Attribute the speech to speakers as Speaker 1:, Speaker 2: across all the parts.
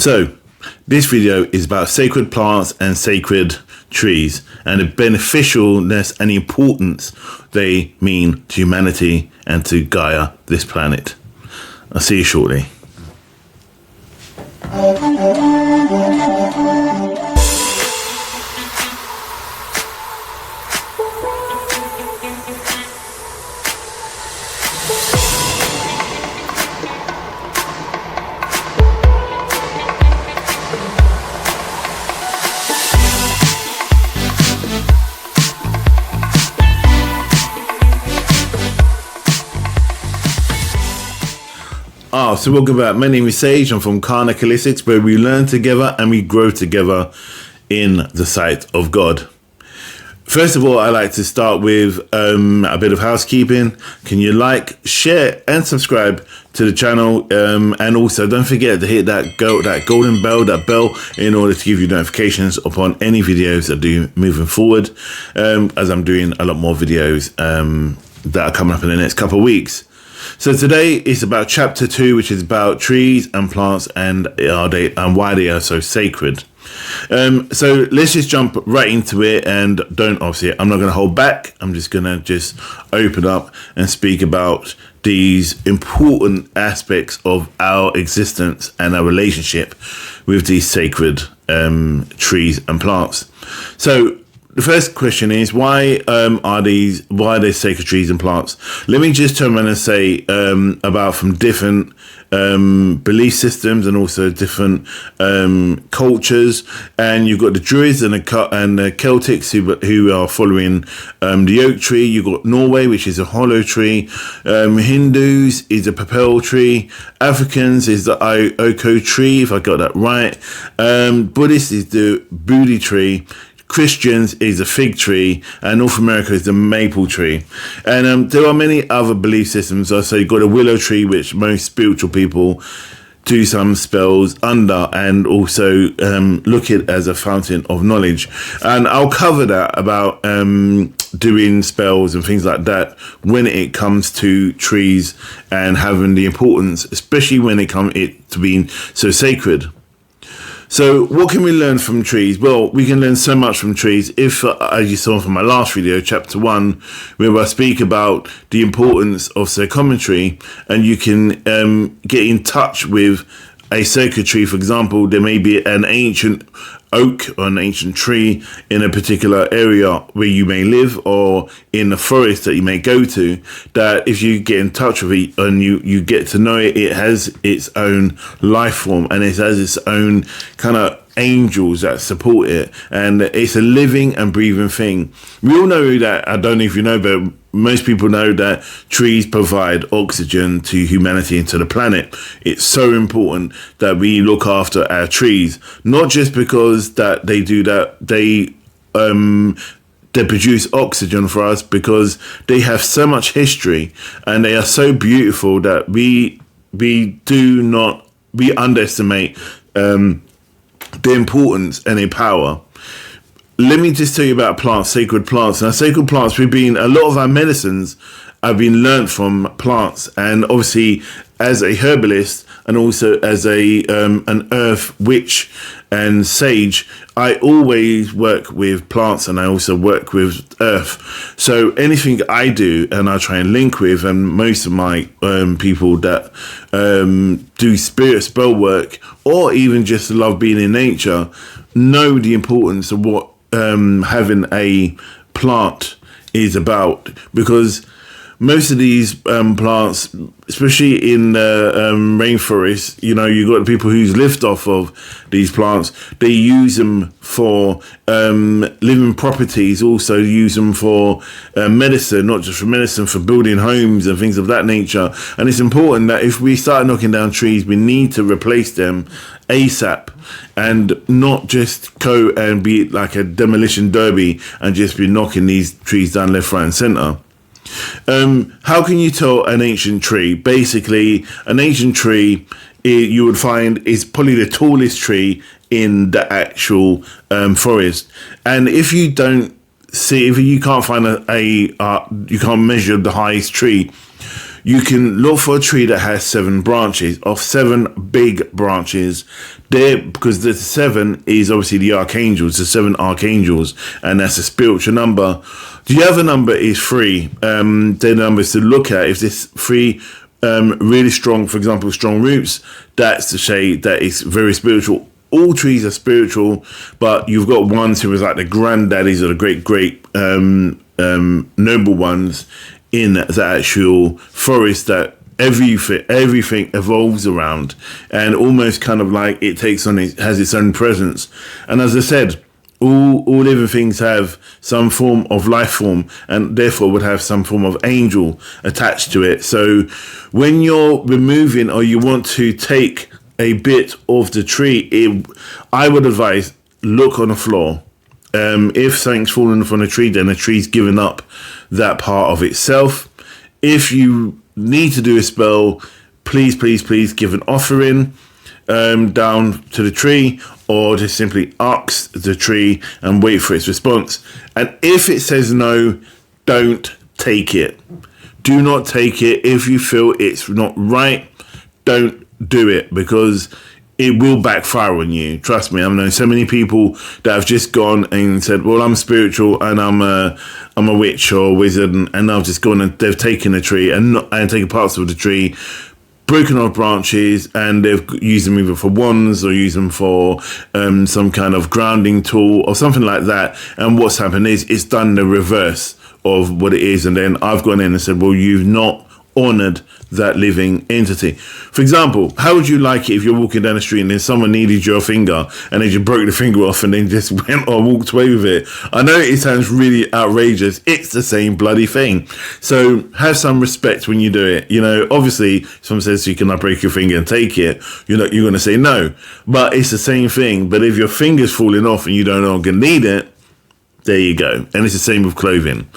Speaker 1: So, this video is about sacred plants and sacred trees and the beneficialness and the importance they mean to humanity and to Gaia, this planet. I'll see you shortly. So welcome back. My name is Sage. I'm from Karnak Holistics, where we learn together and we grow together in the sight of God. First of all, I like to start with a bit of housekeeping. Can you like, share, and subscribe to the channel? And also, don't forget to hit that golden bell, that bell, in order to give you notifications upon any videos I do moving forward, as I'm doing a lot more videos that are coming up in the next couple of weeks. So today is about chapter 2, which is about trees and plants and why they are so sacred. So let's just jump right into it, and I'm not going to hold back. I'm just going to open up and speak about these important aspects of our existence and our relationship with these sacred trees and plants. So the first question is, why are they sacred trees and plants? Let me just turn around and say about from different belief systems and also different cultures. And you've got the Druids and the Celtics who are following the oak tree. You've got Norway, which is a hollow tree. Hindus is a papel tree. Africans is the Oko tree, if I got that right. Buddhists is the Bodhi tree. Christians is a fig tree, and North America is the maple tree. And there are many other belief systems. So you've got a willow tree, which most spiritual people do some spells under, and also look at as a fountain of knowledge. And I'll cover that about doing spells and things like that when it comes to trees and having the importance, especially when it comes to being so sacred. So what can we learn from trees? Well, we can learn so much from trees. If, as you saw from my last video, chapter 1, where I speak about the importance of psychometry, and you can get in touch with a sacred tree. For example, there may be an ancient oak or an ancient tree in a particular area where you may live, or in the forest that you may go to, that if you get in touch with it and you get to know it, it has its own life form and it has its own kind of angels that support it, and it's a living and breathing thing. We all know that, I don't know if you know, but most people know that trees provide oxygen to humanity and to the planet. It's so important that we look after our trees, not just because that they do that, they produce oxygen for us, because they have so much history and they are so beautiful that we underestimate the importance and their power. Let me just tell you about plants, sacred plants. Now, sacred plants, a lot of our medicines have been learnt from plants, and obviously as a herbalist and also as an earth witch and sage, I always work with plants and I also work with earth. So anything I do and I try and link with, and most of my people that do spirit spell work or even just love being in nature know the importance of what having a plant is about, because most of these plants, especially in the rainforest, you've got the people who's lived off of these plants. They use them for living properties, also use them for medicine, not just for medicine, for building homes and things of that nature. And it's important that if we start knocking down trees, we need to replace them ASAP, and not just go and be like a demolition derby and just be knocking these trees down left, right and centre. How can you tell an ancient tree? Basically, an ancient tree, you would find, is probably the tallest tree in the actual forest. And if you can't find you can't measure the highest tree, you can look for a tree that has 7 branches, of 7 big branches there, because the 7 is obviously the archangels, the 7 archangels, and that's a spiritual number. The other number is 3. The numbers to look at, if this 3 really strong, for example, strong roots, that's the shade that is very spiritual. All trees are spiritual, but you've got ones who is like the granddaddies or the great noble ones in the actual forest that everything evolves around, and almost kind of like it has its own presence. And as I said, all living things have some form of life form, and therefore would have some form of angel attached to it. So when you're removing, or you want to take a bit of the tree, I would advise, look on the floor. If something's fallen from the tree, then the tree's given up that part of itself. If you need to do a spell, please give an offering down to the tree, or just simply ask the tree and wait for its response. And if it says no, don't take it. Do not take it. If you feel it's not right, don't do it, because it will backfire on you. Trust me, I've known so many people that have just gone and said, well, I'm spiritual and I'm a witch or a wizard, and I've just gone and they've taken a tree and taken parts of the tree, broken off branches, and they've used them either for wands or used them for some kind of grounding tool or something like that. And what's happened is it's done the reverse of what it is. And then I've gone in and said, well, you've not honored that living entity. For example, how would you like it if you're walking down the street and then someone needed your finger and they just broke the finger off and then just went or walked away with it? I know it sounds really outrageous. It's the same bloody thing. So have some respect when you do it. You know, obviously, if someone says you cannot break your finger and take it, you're going to say no. But it's the same thing. But if your finger's falling off and you don't longer need it, there you go. And it's the same with clothing.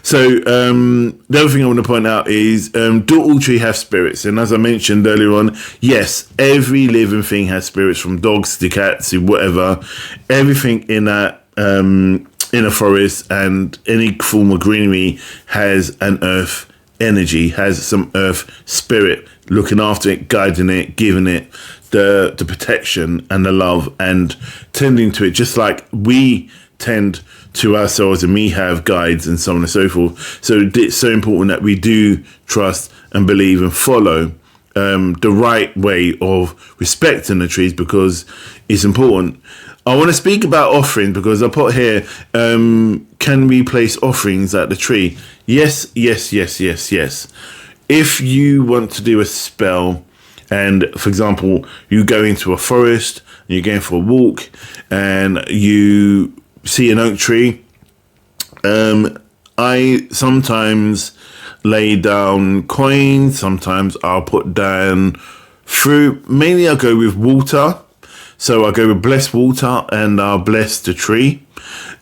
Speaker 1: So the other thing I want to point out is, do all trees have spirits? And as I mentioned earlier on, yes, every living thing has spirits, from dogs to cats to whatever. Everything in that in a forest and any form of greenery has an earth energy, has some earth spirit looking after it, guiding it, giving it the protection and the love and tending to it, just like we tend to ourselves, and we have guides and so on and so forth. So it's so important that we do trust and believe and follow the right way of respecting the trees, because it's important. I want to speak about offering, because I put here, can we place offerings at the tree? Yes. If you want to do a spell, and for example, you go into a forest, and you're going for a walk, and you see an oak tree, I sometimes lay down coins, sometimes I'll put down fruit. Mainly I'll go with water. So I'll go with blessed water, and I'll bless the tree.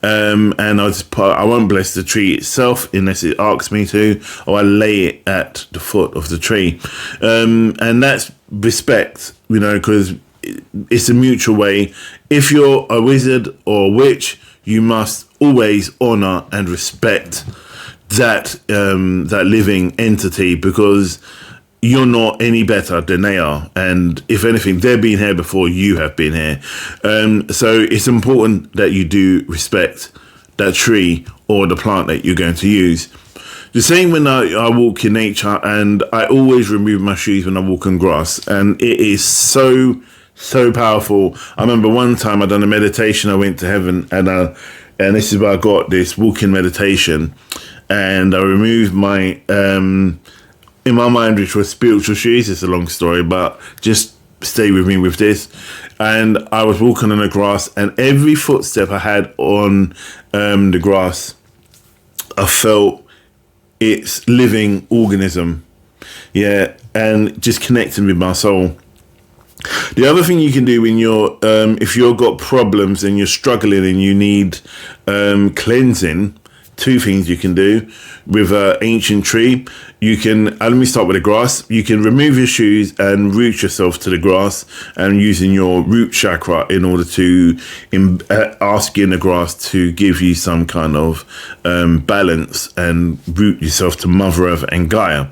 Speaker 1: And I won't bless the tree itself unless it asks me to, or I lay it at the foot of the tree. And that's respect, you know, because it's a mutual way. If you're a wizard or a witch, you must always honor and respect that living entity, because you're not any better than they are. And if anything, they've been here before you have been here. So it's important that you do respect that tree or the plant that you're going to use. The same when I walk in nature, and I always remove my shoes when I walk on grass. And it is so powerful. I remember one time I done a meditation. I went to heaven, and this is where I got this walking meditation, and I removed my in my mind, which was spiritual shoes. It's a long story, but just stay with me with this. And I was walking on the grass, and every footstep I had on the grass, I felt its living organism, and just connecting with my soul. The other thing you can do when you're, if you've got problems and you're struggling and you need cleansing, 2 things you can do with an ancient tree. You can, let me start with the grass. You can remove your shoes and root yourself to the grass, and using your root chakra in order to ask in the grass to give you some kind of balance, and root yourself to Mother Earth and Gaia.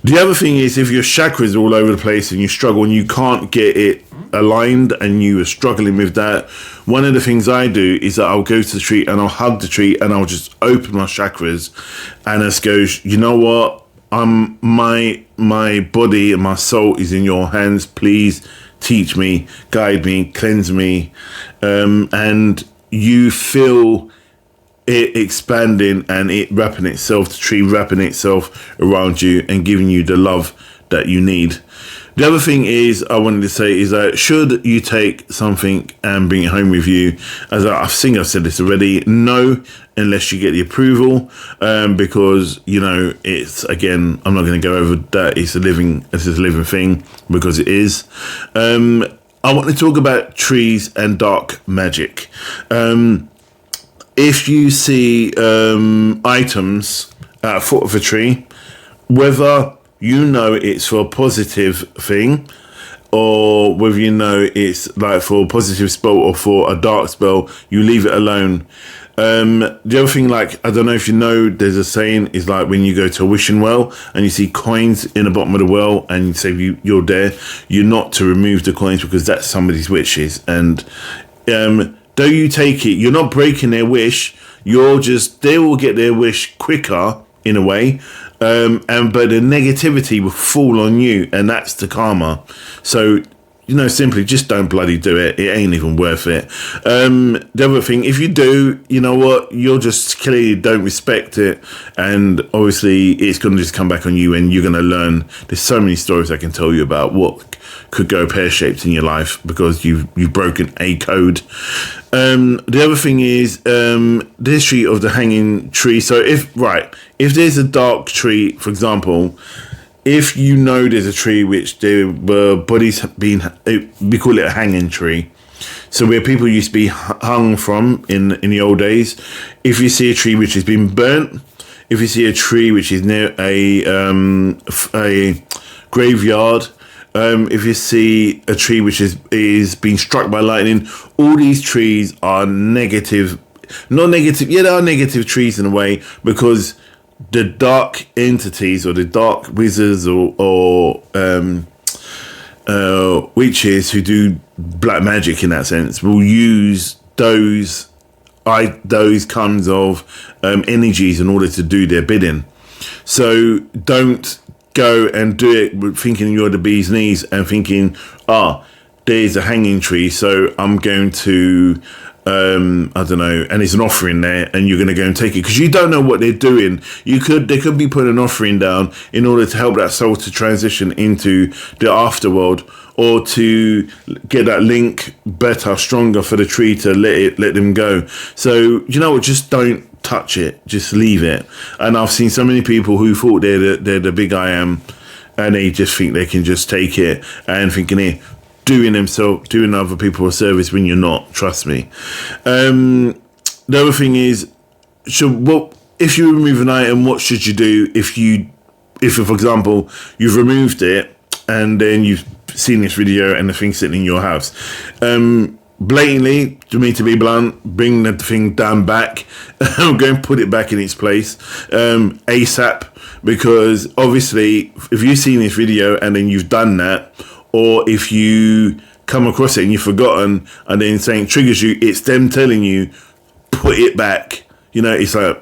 Speaker 1: The other thing is, if your chakras are all over the place and you struggle and you can't get it aligned and you are struggling with that, one of the things I do is that I'll go to the tree and I'll hug the tree and I'll just open my chakras and just go, you know what? My body and my soul is in your hands. Please teach me, guide me, cleanse me, and you feel it expanding and it wrapping itself, the tree wrapping itself around you and giving you the love that you need. The other thing is, I wanted to say is that should you take something and bring it home with you, as I think I've said this already, no, unless you get the approval, because, you know, it's, again, I'm not going to go over that. It's a living thing, because it is. I want to talk about trees and dark magic. If you see items at the foot of a tree, whether you know it's for a positive thing or whether you know it's like for a positive spell or for a dark spell, you leave it alone. The other thing, like, I don't know if you know, there's a saying is like when you go to a wishing well and you see coins in the bottom of the well and you say you're there, you're not to remove the coins because that's somebody's wishes. And though you take it, you're not breaking their wish. They will get their wish quicker in a way. But the negativity will fall on you, and that's the karma. So, you know, simply just don't bloody do it. It ain't even worth it. The other thing, if you do, you know what, you'll just clearly don't respect it, and obviously it's going to just come back on you, and you're going to learn. There's so many stories I can tell you about what could go pear-shaped in your life because you've broken a code. The other thing is the history of the hanging tree. So if there's a dark tree, for example, if you know there's a tree which there were bodies being, we call it a hanging tree. So where people used to be hung from in the old days, if you see a tree which has been burnt, if you see a tree which is near a graveyard, if you see a tree which is being struck by lightning, all these trees are negative. Not negative, yeah, they are negative trees in a way, because the dark entities or the dark wizards or witches who do black magic in that sense will use those kinds of energies in order to do their bidding. So don't go and do it thinking you're the bee's knees and thinking, there's a hanging tree, so I'm going to I don't know, and there's an offering there and you're going to go and take it, because you don't know what they're doing. They could be putting an offering down in order to help that soul to transition into the afterworld, or to get that link better, stronger for the tree to let them go. So, you know what, just don't touch it, just leave it. And I've seen so many people who thought they're the big I am, and they just think they can just take it and thinking, doing other people a service when you're not. Trust me. The other thing is, if you remove an item, what should you do if for example you've removed it and then you've seen this video and the thing's sitting in your house? Blatantly, to me, to be blunt, bring the thing down back, go and put it back in its place ASAP, because obviously if you've seen this video and then you've done that, or if you come across it and you've forgotten and then something triggers you, it's them telling you, put it back. You know, it's like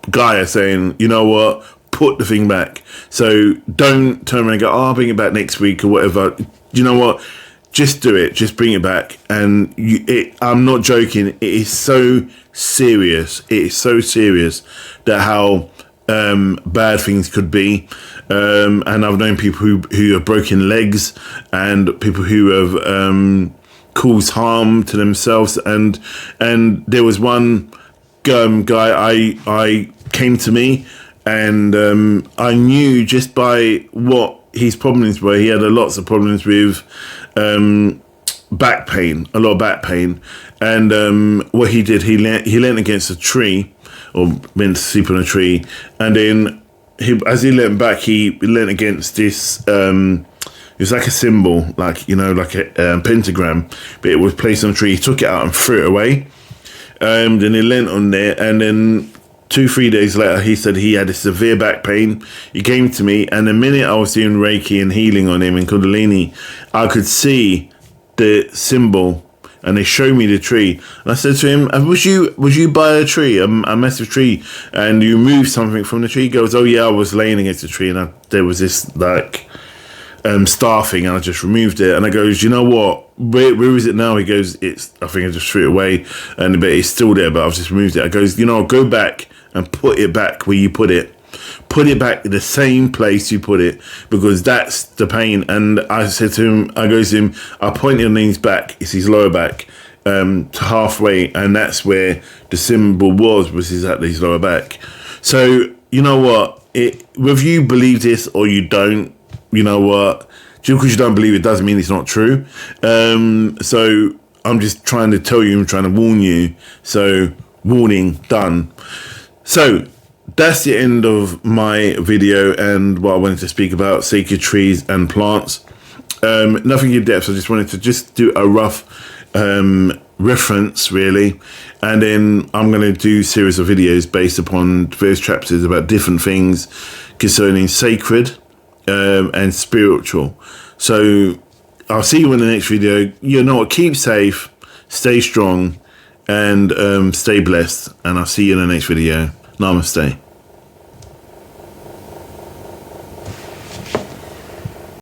Speaker 1: Gaia saying, you know what, put the thing back. So don't turn around and go, I'll bring it back next week or whatever. You know what? Just do it. Just bring it back. And I'm not joking. It is so serious. It is so serious that how bad things could be. And I've known people who have broken legs and people who have caused harm to themselves. And there was one guy I came to me, and I knew just by what his problems were. He had lots of problems with back pain, a lot of back pain. And what he did, he leant against a tree, or went to sleep on a tree, and then as he leant back, he leant against this. It was like a symbol, like, you know, like a pentagram, but it was placed on a tree. He took it out and threw it away. Then he leant on there, and then 2-3 days later, he said he had a severe back pain. He came to me, and the minute I was doing Reiki and healing on him and Kundalini, I could see the symbol, and they showed me the tree. And I said to him, "Was you by a tree, a massive tree, and you moved something from the tree?" He goes, "Oh yeah, I was laying against the tree, and there was this like star thing, and I just removed it." And I goes, "You know what? Where is it now?" He goes, I think I just threw it away, but it's still there, but I've just removed it." I goes, "Go back and put it back where you put it. Put it back in the same place you put it, because that's the pain." And I said to him, I pointed on his back, it's his lower back, to halfway, and that's where the symbol was at his lower back. So, you know what? Whether you believe this or you don't, you know what? Just because you don't believe it doesn't mean it's not true. So I'm just trying to tell you, I'm trying to warn you. So, warning, done. So, that's the end of my video and what I wanted to speak about, sacred trees and plants. Nothing in depth, I just wanted to just do a rough reference, really. And then I'm going to do a series of videos based upon various chapters about different things concerning sacred and spiritual. So, I'll see you in the next video. You know what? Keep safe, stay strong, and stay blessed. And I'll see you in the next video. Namaste.